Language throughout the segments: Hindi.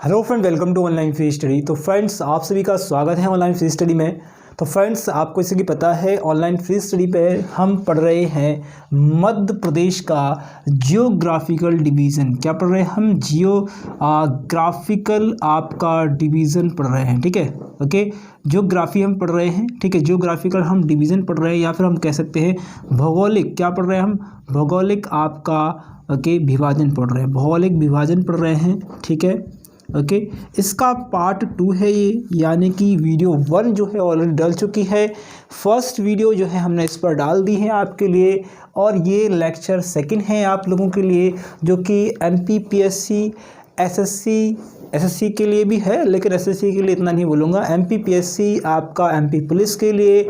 Hello friend, welcome to online free study. तो फ्रेंड्स, आप सभी का स्वागत है ऑनलाइन फ्री स्टडी में। तो फ्रेंड्स, आपको जैसे कि पता है, ऑनलाइन फ्री स्टडी पे हम पढ़ रहे हैं मध्य प्रदेश का जियोग्राफिकल डिवीज़न। क्या पढ़ रहे हैं हम? जियोग्राफिकल आपका डिवीज़न पढ़ रहे हैं। ठीक है, ओके। जियोग्राफी हम पढ़ रहे हैं, ठीक है। जियोग्राफिकल हम डिवीज़न पढ़ रहे हैं, या फिर हम कह सकते हैं भौगोलिक। क्या पढ़ रहे हैं हम? भौगोलिक आपका ओके विभाजन पढ़ रहे हैं, भौगोलिक विभाजन पढ़ रहे हैं। ठीक है, ओके। इसका पार्ट 2 है ये, यानी कि वीडियो 1 जो है ऑलरेडी डल चुकी है। फर्स्ट वीडियो जो है हमने इस पर डाल दी है आपके लिए, और ये लेक्चर 2 है आप लोगों के लिए, जो कि MPPSC SSC के लिए भी है, लेकिन SSC के लिए इतना नहीं बोलूँगा। MPPSC आपका MP पुलिस के लिए,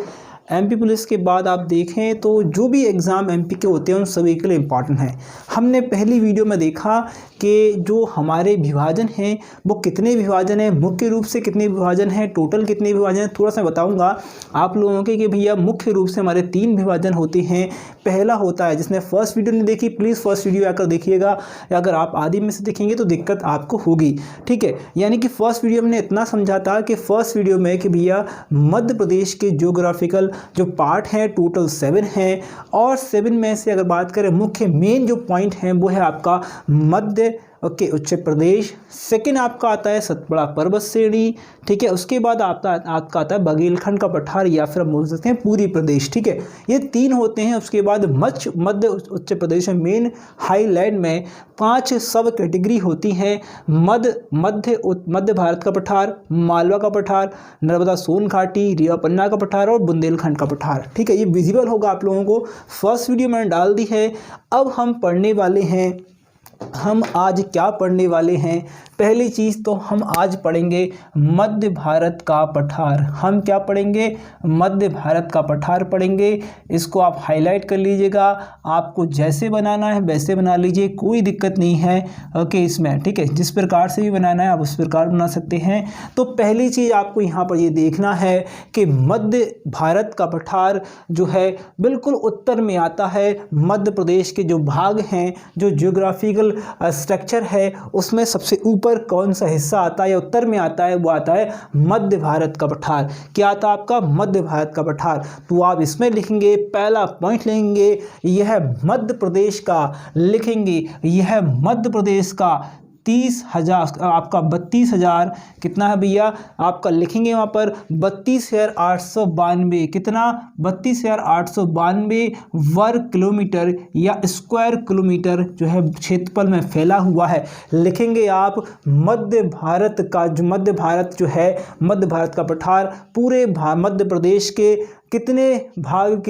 MP पुलिस के बाद आप देखें तो जो भी एग्ज़ाम MP के होते हैं उन सभी के लिए इम्पॉर्टेंट है। हमने पहली वीडियो में देखा कि जो हमारे विभाजन हैं वो कितने विभाजन हैं, मुख्य रूप से कितने विभाजन हैं, टोटल कितने विभाजन हैं, थोड़ा सा बताऊंगा आप लोगों के कि भैया मुख्य रूप से हमारे 3 विभाजन होते हैं। पहला होता है, जिसने फर्स्ट वीडियो नहीं देखी प्लीज़ फर्स्ट वीडियो आकर देखिएगा, या अगर आप आदि में से देखेंगे तो दिक्कत आपको होगी। ठीक है, यानी कि फर्स्ट वीडियो में इतना समझा था कि फर्स्ट वीडियो में कि भैया मध्य प्रदेश के जियोग्राफिकल जो पार्ट हैं टोटल 7 हैं, और 7 में से अगर बात करें मुख्य मेन जो पॉइंट हैं वो है आपका मध्य उत्तर प्रदेश। सेकंड आपका आता है सतपुड़ा पर्वत श्रेणी। ठीक है, उसके बाद आपका आता है बघेलखंड का पठार, या फिर हम बोल सकते हैं पूरी प्रदेश। ठीक है, ये 3 होते हैं। उसके बाद मध्य उत्तर प्रदेश में मेन हाईलैंड में 5 सब कैटेगरी होती हैं। मध्य भारत का पठार, मालवा का पठार, नर्मदा सोन घाटी, रीवा पन्ना का पठार और बुंदेलखंड का पठार। ठीक है, ये विजिबल होगा आप लोगों को। फर्स्ट वीडियो मैंने डाल दी है। अब हम पढ़ने वाले हैं, हम आज क्या पढ़ने वाले हैं? पहली चीज़ तो हम आज पढ़ेंगे मध्य भारत का पठार। हम क्या पढ़ेंगे? मध्य भारत का पठार पढ़ेंगे। इसको आप हाईलाइट कर लीजिएगा, आपको जैसे बनाना है वैसे बना लीजिए, कोई दिक्कत नहीं है। ओके, इसमें ठीक है, जिस प्रकार से भी बनाना है आप उस प्रकार बना सकते हैं। तो पहली चीज़ आपको यहाँ पर ये देखना है कि मध्य भारत का पठार जो है बिल्कुल उत्तर में आता है। मध्य प्रदेश के जो भाग हैं, जो जियोग्राफिकल स्ट्रक्चर है, उसमें सबसे ऊपर कौन सा हिस्सा आता है या उत्तर में आता है? वो आता है मध्य भारत का पठार। क्या आता है आपका? मध्य भारत का पठार। तो आप इसमें लिखेंगे, पहला पॉइंट लेंगे, यह मध्य प्रदेश का लिखेंगे, यह मध्य प्रदेश का 30,000 आपका 32,000 कितना है भैया? आपका लिखेंगे वहाँ पर 32,892 कितना? 32,892 वर्ग किलोमीटर या स्क्वायर किलोमीटर जो है क्षेत्रफल में फैला हुआ है। लिखेंगे आप मध्य भारत का, जो मध्य भारत जो है, मध्य भारत का पठार पूरे मध्य प्रदेश के कितने भाग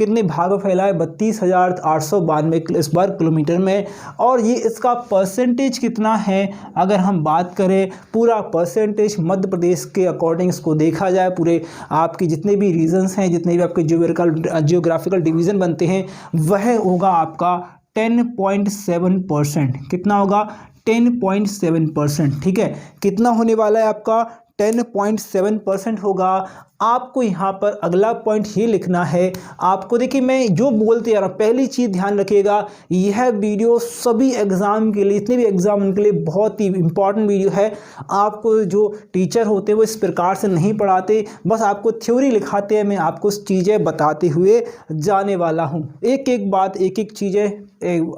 में फैला है? 32,892 वर्ग किलोमीटर में। और ये इसका परसेंटेज कितना है? अगर हम बात करें पूरा परसेंटेज मध्य प्रदेश के अकॉर्डिंग इसको देखा जाए, पूरे आपके जितने भी रीजन्स हैं, जितने भी आपके जियोग्राफिकल डिवीज़न बनते हैं, वह होगा आपका 10.7%। कितना होगा? 10.7%। ठीक है, कितना होने वाला है आपका? 10.7% होगा। आपको यहाँ पर अगला पॉइंट ये लिखना है। आपको देखिए, मैं जो बोलते जा रहा हूँ, पहली चीज़ ध्यान रखिएगा, यह वीडियो सभी एग्ज़ाम के लिए, इतने भी एग्ज़ाम उनके लिए बहुत ही इंपॉर्टेंट वीडियो है। आपको जो टीचर होते हैं वो इस प्रकार से नहीं पढ़ाते, बस आपको थ्योरी लिखाते हैं। मैं आपको चीज़ें बताते हुए जाने वाला हूँ, एक एक बात, एक एक चीज़ें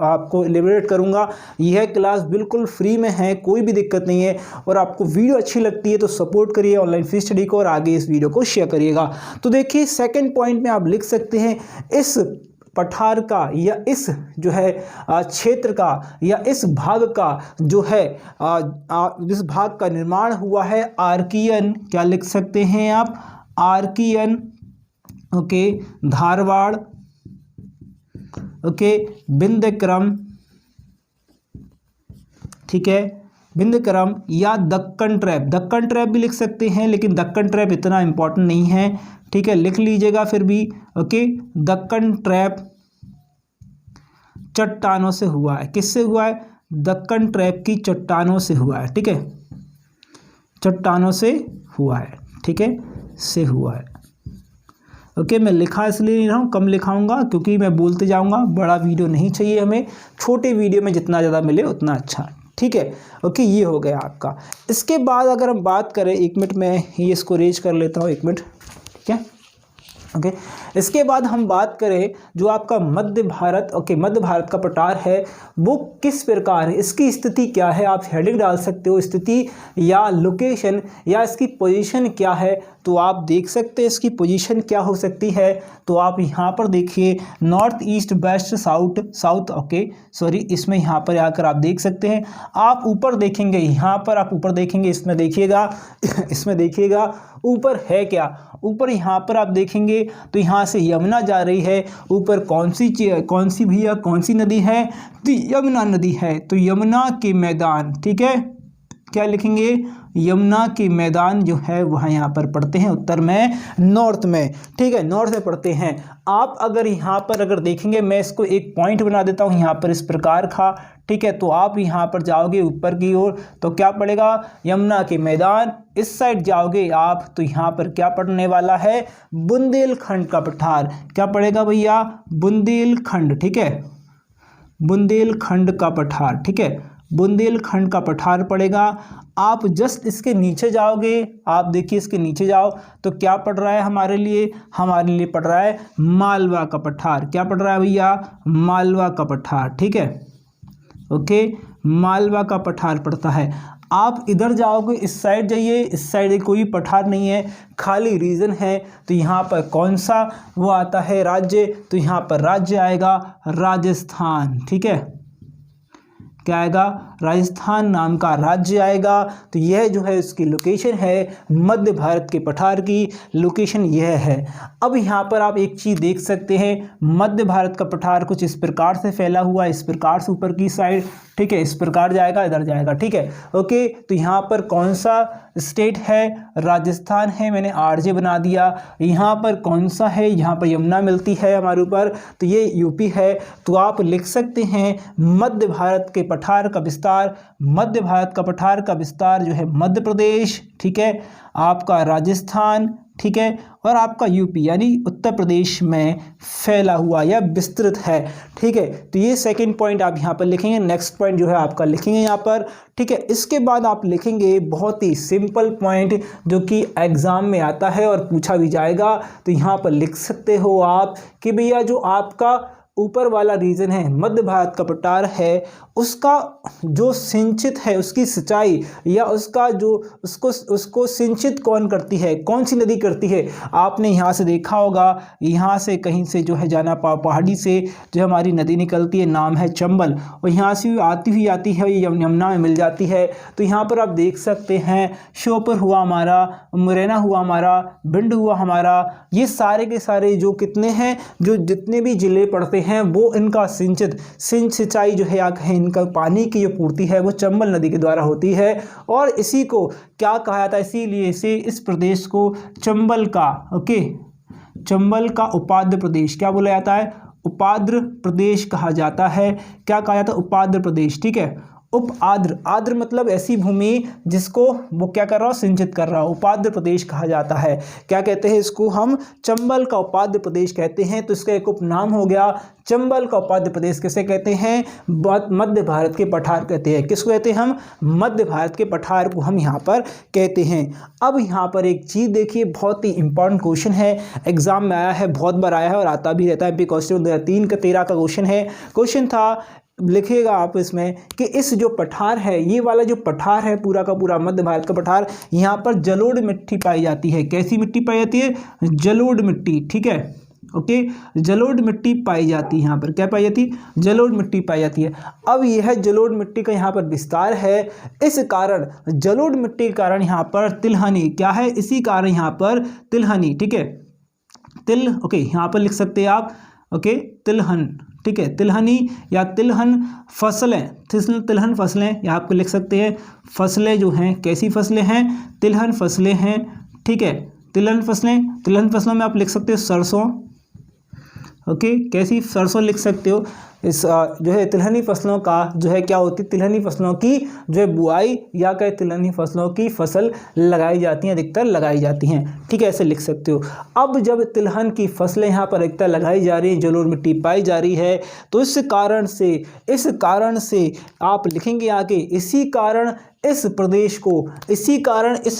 आपको एलिबरेट करूँगा। यह क्लास बिल्कुल फ्री में है, कोई भी दिक्कत नहीं है। और आपको वीडियो अच्छी लगती है तो सपोर्ट करिए ऑनलाइन फ्री स्टडी को, और आगे इस वीडियो को शेयर करिएगा। तो देखिए, सेकंड पॉइंट में आप लिख सकते हैं, इस पठार का या इस जो है क्षेत्र का या इस भाग का जो है इस भाग का निर्माण हुआ है आर्कियन। क्या लिख सकते हैं आप? आर्कियन। ओके, धारवाड़, ओके, विंध्यक्रम, ठीक है, विंध्यक्रम या दक्कन ट्रैप। दक्कन ट्रैप भी लिख सकते हैं, लेकिन दक्कन ट्रैप इतना इंपॉर्टेंट नहीं है। ठीक है, लिख लीजिएगा फिर भी। ओके, दक्कन ट्रैप चट्टानों से हुआ है। किससे हुआ है? दक्कन ट्रैप की चट्टानों से हुआ है। ठीक है, चट्टानों से हुआ है। ठीक है, से हुआ है। ओके, मैं लिखा इसलिए नहीं रहा हूँ, कम लिखाऊंगा क्योंकि मैं बोलते जाऊंगा। बड़ा वीडियो नहीं चाहिए हमें, छोटे वीडियो में जितना ज़्यादा मिले उतना अच्छा। ठीक है। ओके, ये हो गया आपका। इसके बाद अगर हम बात करें, 1 मिनट में ये इसको रेज कर लेता हूँ, 1 मिनट, ठीक है। ओके, इसके बाद हम बात करें जो आपका मध्य भारत, ओके, मध्य भारत का पठार है वो किस प्रकार है, इसकी स्थिति क्या है, आप हेडिंग डाल सकते हो, स्थिति या लोकेशन या इसकी पोजीशन क्या है, तो आप देख सकते हैं इसकी पोजीशन क्या हो सकती है। तो आप यहाँ पर देखिए, north east west south south, okay sorry, इसमें यहाँ पर आकर आप देख सकते हैं। आप ऊपर देखेंगे, यहाँ पर आप ऊपर देखेंगे, इसमें देखिएगा इसमें देखिएगा ऊपर है क्या, ऊपर यहाँ पर आप देखेंगे तो यहाँ से यमुना जा रही है। ऊपर कौन सी भैया कौन सी नदी है, तो यमुना नदी है। तो यमुना के मैदान, ठीक है, क्या लिखेंगे, यमुना के मैदान जो है वह यहाँ पर पड़ते हैं उत्तर में, नॉर्थ में, ठीक है, नॉर्थ में पड़ते हैं। आप अगर यहाँ पर अगर देखेंगे, मैं इसको एक पॉइंट बना देता हूँ यहाँ पर इस प्रकार का, ठीक है। तो आप यहाँ पर जाओगे ऊपर की ओर तो क्या पड़ेगा, यमुना के मैदान। इस साइड जाओगे आप तो यहाँ पर क्या पड़ने वाला है, बुंदेलखंड का पठार। क्या पड़ेगा भैया, बुंदेलखंड, ठीक है, बुंदेलखंड का पठार, ठीक है, बुंदेलखंड का पठार पड़ेगा। आप जस्ट इसके नीचे जाओगे, आप देखिए इसके नीचे जाओ तो क्या पड़ रहा है हमारे लिए पड़ रहा है मालवा का पठार। क्या पड़ रहा है भैया, मालवा का पठार, ठीक है, ओके, मालवा का पठार पड़ता है। आप इधर जाओगे, इस साइड जाइए, इस साइड कोई पठार नहीं है, खाली रीजन है। तो यहाँ पर कौन सा वो आता है राज्य, तो यहाँ पर राज्य आएगा राजस्थान, ठीक है, क्या आएगा, राजस्थान नाम का राज्य आएगा। तो यह जो है इसकी लोकेशन है, मध्य भारत के पठार की लोकेशन यह है। अब यहाँ पर आप एक चीज़ देख सकते हैं, मध्य भारत का पठार कुछ इस प्रकार से फैला हुआ है, इस प्रकार से ऊपर की साइड, ठीक है, इस प्रकार जाएगा, इधर जाएगा, ठीक है, ओके। तो यहाँ पर कौन सा स्टेट है, राजस्थान है, मैंने आरजे बना दिया। यहाँ पर कौन सा है, यहाँ पर यमुना मिलती है हमारे ऊपर, तो ये यूपी है। तो आप लिख सकते हैं मध्य भारत के पठार का विस्तार, मध्य भारत का पठार का विस्तार जो है मध्य प्रदेश, ठीक है, आपका राजस्थान, ठीक है, और आपका यूपी यानी उत्तर प्रदेश में फैला हुआ या विस्तृत है, ठीक है। तो ये सेकंड पॉइंट आप यहाँ पर लिखेंगे। नेक्स्ट पॉइंट जो है आपका लिखेंगे यहाँ पर, ठीक है। इसके बाद आप लिखेंगे बहुत ही सिंपल पॉइंट जो कि एग्जाम में आता है और पूछा भी जाएगा। तो यहाँ पर लिख सकते हो आप कि भैया जो आपका ऊपर वाला रीजन है, मध्य भारत का पठार है, उसका जो सिंचित है, उसकी सिंचाई या उसका जो उसको सिंचित कौन करती है, कौन सी नदी करती है। आपने यहाँ से देखा होगा, यहाँ से कहीं से जो है जाना पहाड़ी से जो हमारी नदी निकलती है, नाम है चंबल, और यहाँ से आती है ये यमुना में मिल जाती है। तो यहाँ पर आप देख सकते हैं, श्योपुर हुआ हमारा, मुरैना हुआ हमारा, भिंड हुआ हमारा, ये सारे के सारे जो कितने हैं, जो जितने भी जिले पड़ते हैं वो इनका सिंचाई जो है या कहें इनका पानी की जो पूर्ति है वो चंबल नदी के द्वारा होती है। और इसी को क्या कहा जाता है, इसीलिए इसे इस प्रदेश को चंबल का, ओके, चंबल का उपाध्य प्रदेश क्या बोला जाता है, उपाध्य प्रदेश कहा जाता है। क्या कहा जाता है, उपाध्य प्रदेश, ठीक है। आद्र मतलब ऐसी भूमि जिसको वो क्या कर रहा हो, सिंचित कर रहा हो, उपाध्य प्रदेश कहा जाता है। क्या कहते हैं इसको, हम चंबल का उपाध्य प्रदेश कहते हैं। तो इसका एक उपनाम हो गया चंबल का उपाध्य प्रदेश। किसे कहते हैं, मध्य भारत के पठार कहते हैं। किसको कहते हैं हम, मध्य भारत के पठार को हम यहाँ पर कहते हैं। अब यहाँ पर एक चीज़ देखिए, बहुत ही इंपॉर्टेंट क्वेश्चन है, एग्जाम में आया है, बहुत बार आया है और आता भी रहता है। क्वेश्चन 2003 का क्वेश्चन है। क्वेश्चन था, लिखिएगा आप इसमें कि इस जो पठार है, ये वाला जो पठार है पूरा का पूरा मध्य भारत का पठार, यहाँ पर जलोढ़ मिट्टी पाई जाती है। कैसी मिट्टी पाई जाती है, जलोढ़ मिट्टी, ठीक है, ओके, जलोढ़ मिट्टी पाई जाती है। यहाँ पर क्या पाई जाती है, जलोढ़ मिट्टी पाई जाती है। अब यह जलोढ़ मिट्टी का यहाँ पर विस्तार है, इस कारण जलोढ़ मिट्टी के कारण यहाँ पर तिलहनी क्या है, इसी कारण यहाँ पर तिलहनी, ठीक है, ओके, यहाँ पर लिख सकते हैं आप, ओके, तिलहन, ठीक है, तिलहनी या तिलहन फसलें, तिलहन फसलें या आपको लिख सकते हैं फसलें जो हैं, कैसी फसलें हैं, तिलहन फसलें हैं, ठीक है, तिलहन फसलों में आप लिख सकते हो सरसों, ओके, कैसी सरसों लिख सकते हो, इस जो है तिलहनी फसलों का जो है क्या होती है, तिलहनी फसलों की जो है बुआई या कहे तिलहनी फसलों की फसल लगाई जाती हैं, अधिकतर लगाई जाती हैं। ठीक है, ऐसे लिख सकते हो। अब जब तिलहन की फसलें यहाँ पर अधिकतर लगाई जा रही हैं, जलोढ़ मिट्टी पाई जा रही है, तो इस कारण से आप लिखेंगे आगे, इसी कारण इस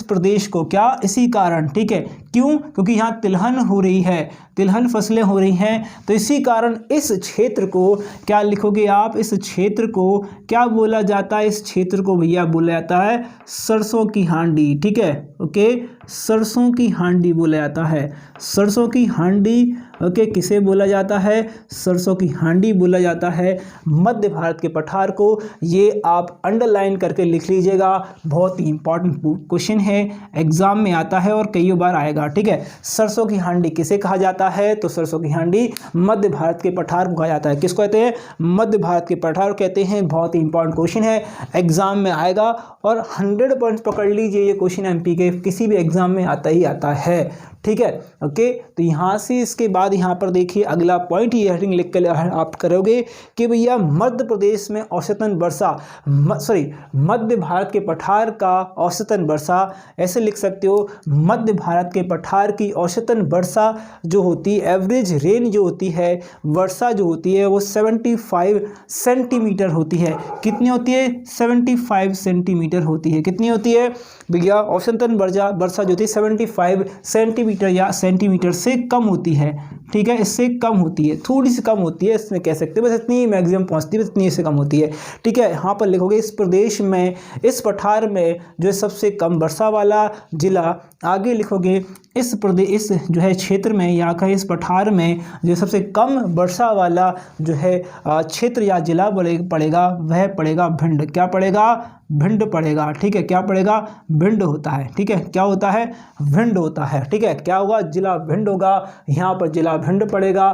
प्रदेश को क्या, इसी कारण, ठीक है, क्यों, क्योंकि यहाँ तिलहन हो रही है, तिलहन फसलें हो रही हैं, तो इसी कारण इस क्षेत्र को क्या लिखोगे आप, इस क्षेत्र को क्या बोला जाता है, इस क्षेत्र को भैया बोला जाता है सरसों की हांडी। ठीक है, ओके, सरसों की हांडी बोला जाता है, सरसों की हांडी। ओके, किसे बोला जाता है, सरसों की हांडी बोला जाता है मध्य भारत के पठार को। ये आप अंडरलाइन करके लिख लीजिएगा, बहुत ही इंपॉर्टेंट क्वेश्चन है, एग्जाम में आता है और कई बार आएगा। ठीक है, सरसों की हांडी किसे कहा जाता है, तो सरसों की हांडी मध्य भारत के पठार को कहा जाता है। किसको कहते हैं, मध्य भारत के पठार कहते हैं। बहुत ही इंपॉर्टेंट क्वेश्चन है, एग्जाम में आएगा और 100 पॉइंट्स पकड़ लीजिए, ये क्वेश्चन एमपी के किसी भी एग्जाम में आता ही आता है। ठीक है, ओके, तो यहाँ से इसके बाद यहाँ पर देखिए अगला पॉइंट, ये हेडिंग लिख कर आप करोगे कि भैया मध्य प्रदेश में औसतन वर्षा, मध्य भारत के पठार का औसतन वर्षा, ऐसे लिख सकते हो, मध्य भारत के पठार की औसतन वर्षा जो होती है, एवरेज रेन जो होती है, वर्षा जो होती है वो 75 सेंटीमीटर होती है। कितनी होती है, 75 सेंटीमीटर होती है। कितनी होती है भैया, औसतन वर्षा जो होती है 75 सेंटीमीटर या सेंटीमीटर से कम होती है। ठीक है, इससे कम होती है, थोड़ी सी कम होती है, इसमें कह सकते हैं, बस इतनी मैक्सिमम पहुंचती है, बस इतनी से कम होती है। ठीक है, यहाँ पर लिखोगे इस प्रदेश में, इस पठार में जो है सबसे कम वर्षा वाला जिला, आगे लिखोगे इस जो है क्षेत्र में या कहीं इस पठार में जो सबसे कम वर्षा वाला जो है क्षेत्र या जिला पड़ेगा, वह पड़ेगा भिंड। क्या पड़ेगा, भिंड पड़ेगा। ठीक है, क्या पड़ेगा, भिंड होता है। ठीक है, क्या होता है, भिंड होता है। ठीक है, क्या होगा, जिला भिंड होगा, यहाँ पर जिला भिंड पड़ेगा,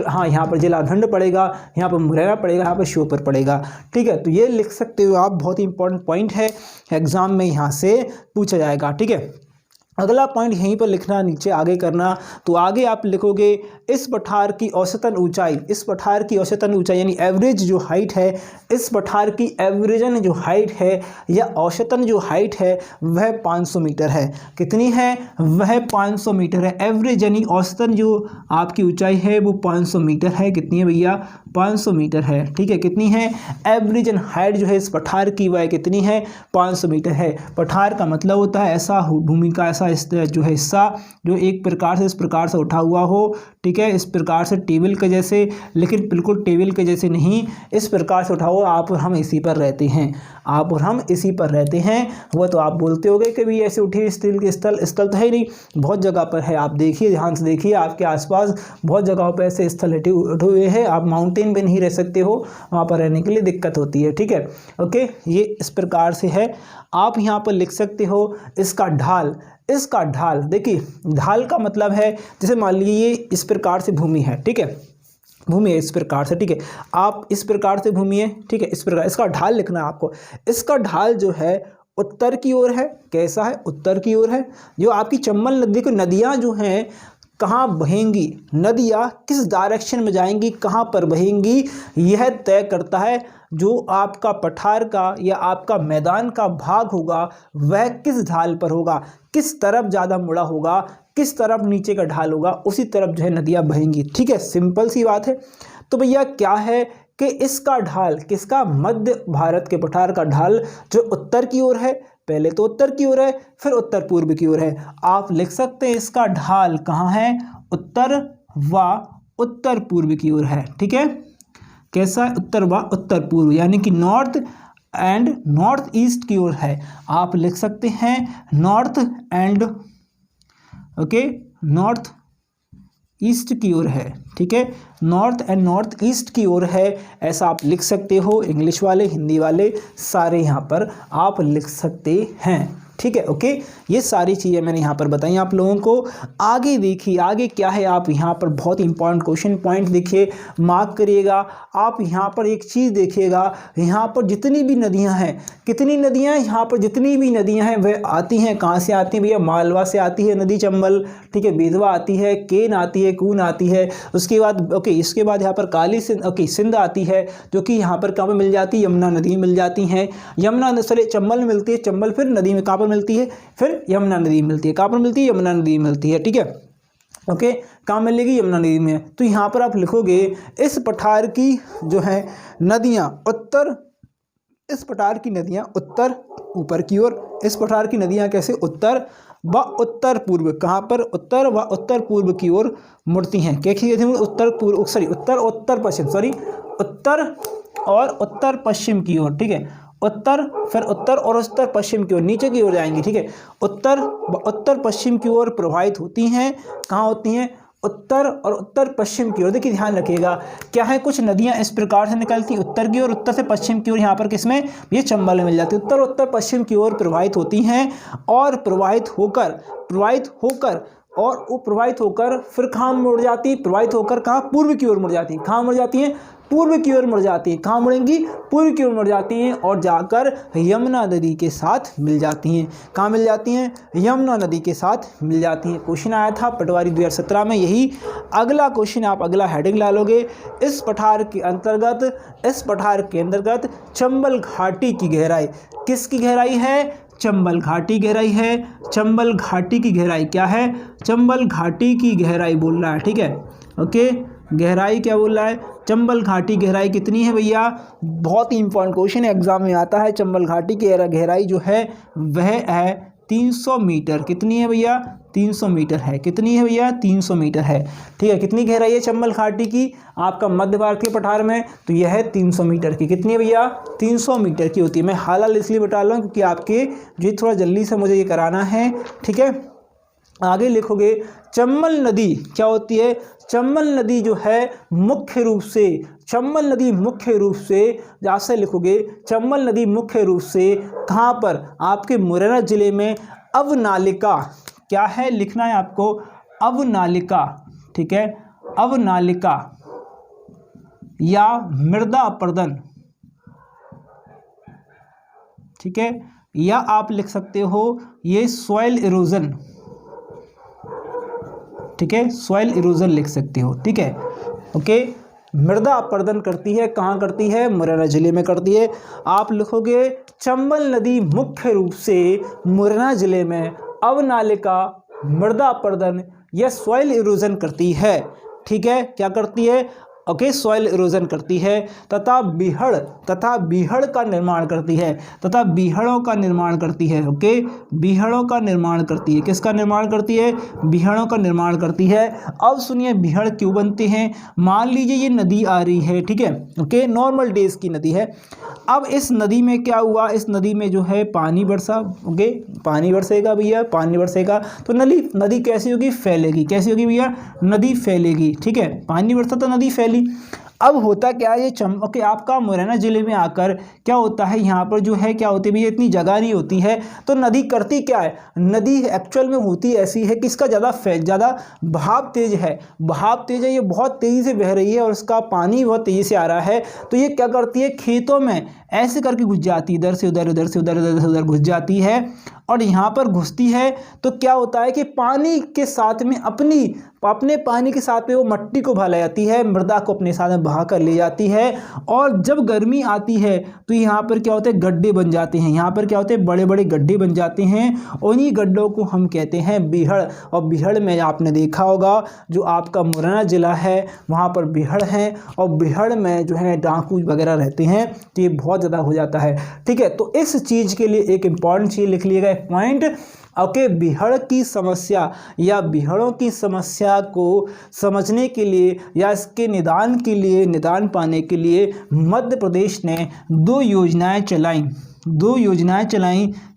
हाँ यहाँ पर जिला भिंड पड़ेगा, यहाँ पर मुरैना पड़ेगा, यहाँ पर श्योपुर पड़ेगा। ठीक है, तो ये लिख सकते हो आप, बहुत ही इंपॉर्टेंट पॉइंट है, एग्जाम में यहाँ से पूछा जाएगा। ठीक है, अगला पॉइंट यहीं पर लिखना, नीचे आगे करना, तो आगे आप लिखोगे इस पठार की औसतन ऊंचाई, इस पठार की औसतन ऊंचाई यानी एवरेज जो हाइट है, इस पठार की एवरेजन जो हाइट है या औसतन जो हाइट है वह 500 मीटर है। कितनी है, वह 500 मीटर है। एवरेज यानी औसतन जो आपकी ऊंचाई है वो 500 मीटर है। कितनी है भैया, 500 मीटर है। ठीक है, कितनी है, एवरेजन हाइट जो है इस पठार की वह कितनी है, 500 मीटर है। पठार का मतलब होता है ऐसा भूमि का ऐसा जो है हिस्सा जो एक प्रकार से इस प्रकार से उठा हुआ हो। ठीक है, इस प्रकार से टेबल के जैसे, लेकिन बिल्कुल टेबल के जैसे नहीं, इस प्रकार से उठा हुआ। आप और हम इसी पर रहते हैं, आप और हम इसी पर रहते हैं। वह तो आप बोलते होगे कि भी ऐसे उठी स्टील के स्थल तो है ही नहीं, बहुत जगह पर है। आप देखिए, ध्यान से देखिए, आपके आसपास बहुत जगहों पर ऐसे स्थल उठे हुए हैं। आप माउंटेन पे नहीं रह सकते हो, वहाँ पर रहने के लिए दिक्कत होती है। ठीक है, ओके, ये इस प्रकार से है। आप यहाँ पर लिख सकते हो इसका ढाल, इसका ढाल, देखिए ढाल का मतलब है जैसे मान लीजिए ये इस प्रकार से भूमि है। ठीक है, भूमि है इस प्रकार से। ठीक है, आप इस प्रकार से भूमि है। ठीक है, इस प्रकार इसका ढाल लिखना है आपको। इसका ढाल जो है उत्तर की ओर है। कैसा है, उत्तर की ओर है। जो आपकी चंबल नदी की नदियाँ जो हैं कहाँ बहेंगी, नदियाँ किस डायरेक्शन में जाएंगी, कहाँ पर बहेंगी, यह तय करता है जो आपका पठार का या आपका मैदान का भाग होगा वह किस ढाल पर होगा, किस तरफ ज़्यादा मुड़ा होगा, किस तरफ नीचे का ढाल होगा, उसी तरफ जो है नदियाँ बहेंगी। ठीक है, सिंपल सी बात है। तो भैया क्या है कि इसका ढाल, किसका, मध्य भारत के पठार का ढाल जो उत्तर की ओर है, पहले तो उत्तर की ओर है फिर उत्तर पूर्व की ओर है। आप लिख सकते हैं इसका ढाल कहाँ है, उत्तर व उत्तर पूर्व की ओर है। ठीक है, कैसा है, उत्तर व उत्तर पूर्व, यानी कि नॉर्थ एंड नॉर्थ ईस्ट की ओर है। आप लिख सकते हैं north and, okay, north east की ओर है। ठीक है, नॉर्थ एंड नॉर्थ ईस्ट की ओर है, ऐसा आप लिख सकते हो। इंग्लिश वाले, हिंदी वाले सारे यहाँ पर आप लिख सकते हैं। ठीक है। ओके, ये सारी चीज़ें मैंने यहाँ पर बताई आप लोगों को। आगे देखिए, आगे क्या है, आप यहाँ पर बहुत इंपॉर्टेंट क्वेश्चन पॉइंट देखिए, मार्क करिएगा। आप यहाँ पर एक चीज़ देखिएगा, यहाँ पर जितनी भी नदियाँ हैं, कितनी नदियाँ हैं यहाँ पर, जितनी भी नदियाँ हैं वह आती हैं कहाँ से आती हैं भैया, मालवा से आती है नदी चंबल, ठीक है, बेतवा आती है, केन आती है, कून आती है, उसके बाद ओके, इसके बाद यहाँ पर काली सिंध, ओके, सिंध आती है, जो कि यहाँ पर कहाँ पर मिल जाती है, यमुना नदी में मिल जाती हैं। यमुना सॉरी चंबल में मिलती है, चंबल फिर नदी में कहाँ पर मिलती है, फिर यमुना नदी में मिलती है, कहाँ पर मिलती है, यमुना नदी में मिलती है, ठीक है। ओके, कहाँ मिलेगी, यमुना नदी में। तो यहाँ पर आप लिखोगे इस पठार की जो है नदियाँ उत्तर, इस पठार की नदियाँ उत्तर ऊपर की ओर, इस पठार की नदियाँ कैसे, उत्तर व उत्तर पूर्व, कहाँ पर, उत्तर व उत्तर पूर्व की ओर मुड़ती हैं। क्या कहते हैं, उत्तर पूर्व सॉरी उत्तर उत्तर पश्चिम, सॉरी उत्तर और उत्तर पश्चिम की ओर, ठीक है, उत्तर फिर उत्तर और उत्तर पश्चिम की ओर, नीचे की ओर जाएंगी, ठीक है, उत्तर व उत्तर पश्चिम की ओर प्रवाहित होती हैं। कहाँ होती हैं, उत्तर और उत्तर पश्चिम की ओर। देखिए ध्यान रखिएगा, क्या है, कुछ नदियां इस प्रकार से निकलती उत्तर की ओर, उत्तर से पश्चिम की ओर, यहाँ पर किसमें, ये चंबल में मिल जाती है, उत्तर उत्तर पश्चिम की ओर प्रवाहित होती हैं और प्रवाहित होकर फिर कहाँ मुड़ जाती है, प्रवाहित होकर कहाँ, पूर्व की ओर मुड़ जाती है। कहाँ मुड़ जाती हैं, पूर्व की ओर मुड़ जाती है। कहाँ मुड़ेंगी, पूर्व की ओर मुड़ जाती हैं और जाकर यमुना नदी के साथ मिल जाती हैं। कहाँ मिल जाती हैं, यमुना नदी के साथ मिल जाती हैं। क्वेश्चन आया था पटवारी 2017 में, यही अगला क्वेश्चन आप अगला हेडिंग ला लोगे। इस पठार के अंतर्गत चंबल घाटी की गहराई, किसकी गहराई है, चंबल घाटी गहराई है। चंबल घाटी की गहराई क्या है, चंबल घाटी की गहराई बोल रहा है, ठीक है। ओके, गहराई क्या बोल रहा है, चंबल घाटी गहराई कितनी है भैया, बहुत ही इंपॉर्टेंट क्वेश्चन एग्जाम में आता है। चंबल घाटी की गहराई जो है वह है 300 मीटर। कितनी है भैया, 300 मीटर है। कितनी है भैया, 300 मीटर है, ठीक है। कितनी गहराई है चंबल घाटी की आपका मध्य भारतीय पठार में, तो यह है 300 मीटर की। कितनी है भैया, 300 मीटर की होती है। मैं हाल इसलिए बता रहा हूँ क्योंकि आपके जो थोड़ा जल्दी से मुझे ये कराना है, ठीक है। आगे लिखोगे चंबल नदी क्या होती है, चंबल नदी जो है मुख्य रूप से, चंबल नदी मुख्य रूप से, जैसे लिखोगे चंबल नदी मुख्य रूप से कहाँ पर, आपके मुरैना जिले में अवनालिका, क्या है लिखना है आपको, अवनालिका, ठीक है, अवनालिका या मृदा अपर्दन, ठीक है, या आप लिख सकते हो ये सॉइल इरोजन, ठीक है, सॉइल इरोजन लिख सकते हो, ठीक है। ओके, मृदा अपर्दन करती है, कहाँ करती है, मुरैना जिले में करती है। आप लिखोगे चंबल नदी मुख्य रूप से मुरैना जिले में अवनालिका, मृदा अपर्दन या सॉइल इरोजन करती है, ठीक है। क्या करती है, ओके, सॉइल इरोजन करती है तथा बीहड़ का निर्माण करती है, तथा बीहड़ों का निर्माण करती है। ओके, बीहड़ों का निर्माण करती है। किसका निर्माण करती है, बीहड़ों का निर्माण करती है। अब सुनिए बीहड़ क्यों बनते हैं। मान लीजिए ये नदी आ रही है, ठीक है, ओके, नॉर्मल डेज की नदी है। अब इस नदी में क्या हुआ, इस नदी में जो है पानी बरसा, ओके, पानी बरसेगा भैया, पानी बरसेगा तो नदी कैसी होगी, फैलेगी। कैसी होगी भैया, नदी फैलेगी, ठीक है, पानी बरसा तो नदी फैली। अब होता क्या है, ये ओके, आपका मुरैना जिले में आकर क्या होता है, यहाँ पर जो है क्या होती है भैया, इतनी जगह नहीं होती है, तो नदी करती क्या है, नदी एक्चुअल में होती ऐसी है कि इसका ज़्यादा बहाव तेज है, ये बहुत तेज़ी से बह रही है और इसका पानी बहुत तेज़ी से आ रहा है। तो ये क्या करती है, खेतों में ऐसे करके घुस जाती है, इधर से उधर, उधर से उधर, उधर से उधर घुस जाती है। और यहाँ पर घुसती है तो क्या होता है कि पानी के साथ में अपने पानी के साथ में वो मट्टी को भा ले जाती है, मृदा को अपने साथ में बहा कर ले जाती है। और जब गर्मी आती है तो यहाँ पर क्या होते हैं, गड्ढे बन जाते हैं। यहाँ पर क्या होते हैं, बड़े बड़े गड्ढे बन जाते हैं। उन्हीं गड्ढों को हम कहते हैं बीहड़। और बीहड़ में आपने देखा होगा जो आपका मुरैना जिला है वहाँ पर बीहड़ है, और बीहड़ में जो है डाकू वगैरह रहते हैं, तो ये बहुत ज़्यादा हो जाता है, ठीक है। तो इस चीज़ के लिए एक इम्पॉर्टेंट चीज़ लिख लिएगा, पॉइंट, ओके, बीहड़ की समस्या या बीहड़ों की समस्या को समझने के लिए या इसके निदान पाने के लिए मध्य प्रदेश ने दो योजनाएं चलाईं,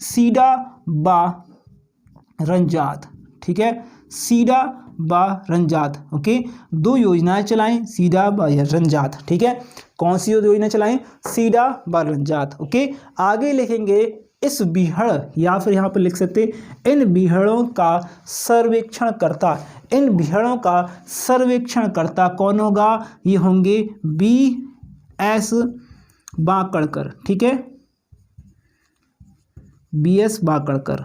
सीडा व रंजात, ठीक है, सीडा व रंजात, ओके, दो योजनाएं चलाएं, सीडा व रंजात, ठीक है। कौन सी योजना चलाएं, सीडा व रंजात, ओके। आगे लिखेंगे इस बीहड़ या फिर यहाँ पर लिख सकते इन बीहड़ों का सर्वेक्षण करता, इन बीहड़ों का सर्वेक्षण करता कौन होगा? ये होंगे BS बाकड़कर, ठीक है, BS बाकड़कर।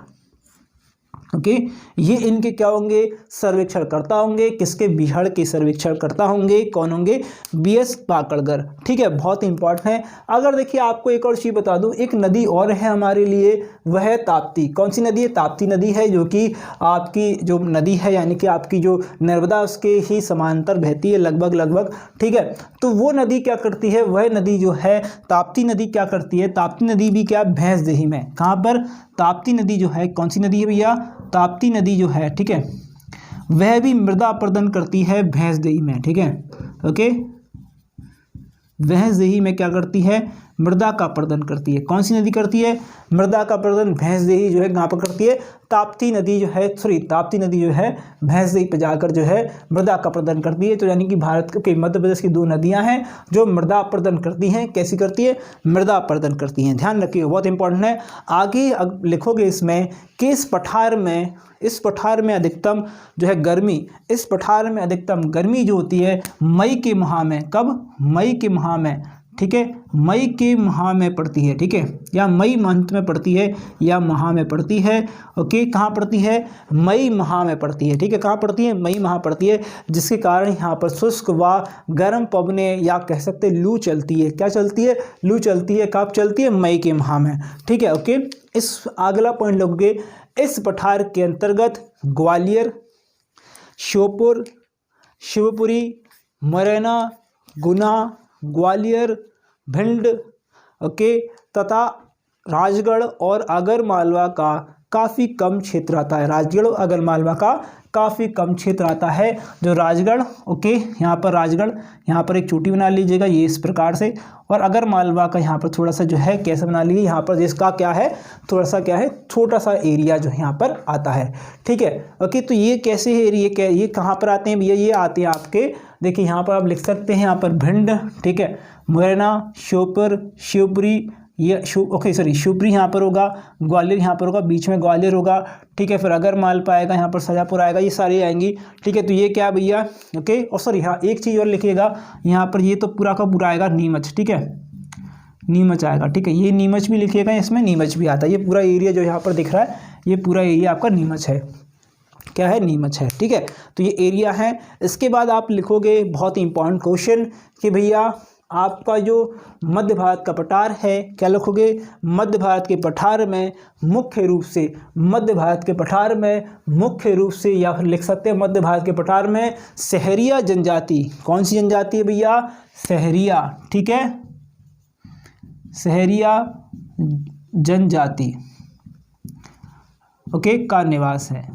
ओके, ये इनके क्या होंगे? सर्वेक्षण करता होंगे। किसके? बीहड़ के सर्वेक्षण करता होंगे। कौन होंगे? BS बाकड़कर, ठीक है, बहुत इंपॉर्टेंट है। अगर देखिए आपको एक और चीज़ बता दूं, एक नदी और है हमारे लिए, वह है ताप्ती। कौन सी नदी है? ताप्ती नदी है, जो कि आपकी जो नदी है यानी कि आपकी जो नर्मदा उसके ही समांतर बहती है लगभग, ठीक है। तो वो नदी क्या करती है? वह नदी जो है ताप्ती नदी क्या करती है? ताप्ती नदी भी क्या? भैंसदेही में। कहाँ पर? ताप्ती नदी जो है, कौन सी नदी है भैया? ताप्ती नदी जो है, ठीक है, वह भी मृदा अपरदन करती है भैंसदेही में, ठीक है। ओके, भैंसदेही में क्या करती है? मृदा का अपरदन करती है। कौन सी नदी करती है? मृदा का अपरदन भैंसदेही जो है कहाँ पर करती है? ताप्ती नदी जो है, ताप्ती नदी जो है भैंसदेही पे जाकर जो है मृदा का अपरदन करती है। तो यानी कि भारत के मध्य प्रदेश की दो नदियां हैं जो मृदा अपरदन करती हैं। कैसी करती है? मृदा अपरदन करती हैं। ध्यान रखिए, बहुत इंपॉर्टेंट है। आगे लिखोगे इसमें कि इस पठार में अधिकतम जो है गर्मी, इस पठार में अधिकतम गर्मी जो होती है मई के माह में। कब? मई के माह में, ठीक है, मई के माह में पड़ती है, ठीक है, या मई मंथ में पड़ती है या माह में पड़ती है। ओके, कहाँ पड़ती है? मई माह में पड़ती है, ठीक है। कहाँ पड़ती है? मई माह पड़ती है, जिसके कारण यहाँ पर शुष्क व गर्म पवनें या कह सकते हैं लू चलती है। क्या चलती है? लू चलती है। कब चलती है? मई के माह में, ठीक है। ओके, इस अगला पॉइंट लोगे, इस पठार के अंतर्गत ग्वालियर, श्योपुर, शिवपुरी, मुरैना, गुना, ग्वालियर, भिंड, ओके, तथा राजगढ़ और आगरमालवा का काफ़ी कम क्षेत्र आता है। राजगढ़ और आगरमालवा का काफ़ी कम क्षेत्र आता है। जो राजगढ़, ओके, यहाँ पर राजगढ़, यहाँ पर एक चोटी बना लीजिएगा ये इस प्रकार से, और आगरमालवा का यहाँ पर थोड़ा सा जो है कैसे बना लीजिए, यहाँ पर जिसका क्या है, थोड़ा सा क्या है, छोटा सा एरिया जो यहाँ पर आता है, ठीक है। ओके, तो ये कैसे है एरिया? ये कहाँ पर आते हैं भैया? ये आते हैं आपके, देखिए यहाँ पर आप लिख सकते हैं, यहाँ पर भिंड, ठीक है, मुरैना, श्योपुर, शिवपुरी, ये शिवपुरी यहाँ पर होगा, ग्वालियर यहाँ पर होगा, बीच में ग्वालियर होगा, ठीक है। फिर आगरमालवा आएगा, यहाँ पर शाजापुर आएगा, ये सारी आएंगी, ठीक है। तो ये क्या भैया? ओके, और सॉरी हाँ, एक चीज़ और लिखिएगा यहाँ पर, ये तो पूरा का पूरा आएगा नीमच, ठीक है, नीमच आएगा, ठीक है। ये नीमच भी लिखिएगा, इसमें नीमच भी आता है। ये पूरा एरिया जो यहाँ पर दिख रहा है, ये पूरा एरिया आपका नीमच है। क्या है? नीमच है, ठीक है। तो ये एरिया है। इसके बाद आप लिखोगे बहुत ही इंपॉर्टेंट क्वेश्चन कि भैया आपका जो मध्य भारत का पठार है, क्या लिखोगे? मध्य भारत के पठार में मुख्य रूप से, मध्य भारत के पठार में मुख्य रूप से, या फिर लिख सकते हैं मध्य भारत के पठार में सहरिया जनजाति। कौन सी जनजाति है भैया? सहरिया, ठीक है, सहरिया जनजाति, ओके, का निवास है,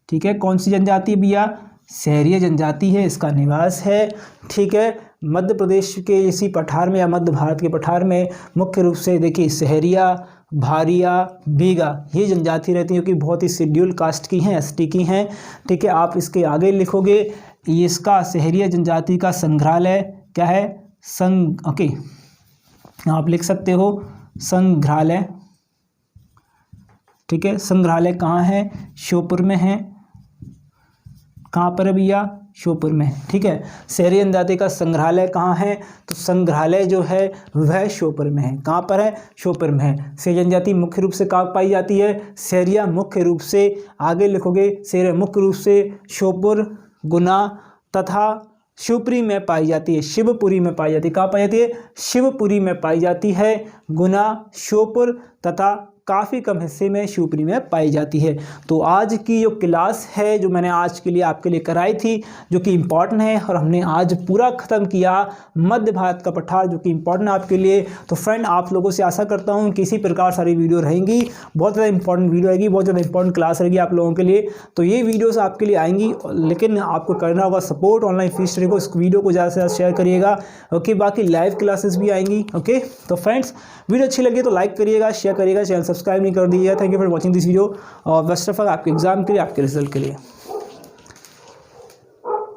ठीक है। कौन सी जनजाति है भैया? सहरिया जनजाति है, इसका निवास है, ठीक है। मध्य प्रदेश के इसी पठार में या मध्य भारत के पठार में मुख्य रूप से देखिए सहरिया, भारिया, बीगा, ये जनजाति रहती है, क्योंकि बहुत ही शेड्यूल कास्ट की हैं, ST की हैं, ठीक है। आप इसके आगे लिखोगे, ये इसका सहरिया जनजाति का संग्रहालय क्या है? ओके, आप लिख सकते हो संग्रहालय, ठीक है। संग्रहालय कहाँ है? श्योपुर में है। कहाँ पर है भैया? श्योपुर में, ठीक है। सहरिया जनजाति का संग्रहालय कहाँ है? तो संग्रहालय जो है वह श्योपुर में है। कहाँ पर है? श्योपुर में है। सहरिया जनजाति मुख्य रूप से कहाँ पाई जाती है? सहरिया मुख्य रूप से, आगे लिखोगे, सहरिया मुख्य रूप से श्योपुर, गुना तथा शिवपुरी में पाई जाती है। शिवपुरी में पाई जाती है। कहाँ पाई जाती है? शिवपुरी में पाई जाती है। गुना, श्योपुर तथा काफ़ी कम हिस्से में शिवपुरी में पाई जाती है। तो आज की जो क्लास है, जो मैंने आज के लिए आपके लिए कराई थी, जो कि इम्पॉर्टेंट है, और हमने आज पूरा ख़त्म किया मध्य भारत का पठार, जो कि इम्पॉर्टेंट है आपके लिए। तो फ्रेंड, आप लोगों से आशा करता हूँ कि इसी प्रकार सारी वीडियो रहेंगी, बहुत ज़्यादा इंपॉर्टेंट वीडियो रहेगी, बहुत ज़्यादा इंपॉर्टेंट क्लास रहेगी आप लोगों के लिए। तो ये वीडियोस आपके लिए आएंगी, लेकिन आपको करना होगा सपोर्ट ऑनलाइन फीस स्टडी को। इस वीडियो को ज़्यादा से ज़्यादा शेयर करिएगा, ओके। बाकी लाइव क्लासेस भी आएंगी, ओके। तो फ्रेंड्स, वीडियो अच्छी लगी तो लाइक करिएगा, शेयर करिएगा, चैनल सब्सक्राइब नहीं कर दीजिएगा। Thank you for watching this video, और बेस्ट ऑफ लक आपके एग्जाम के लिए, आपके रिजल्ट के लिए।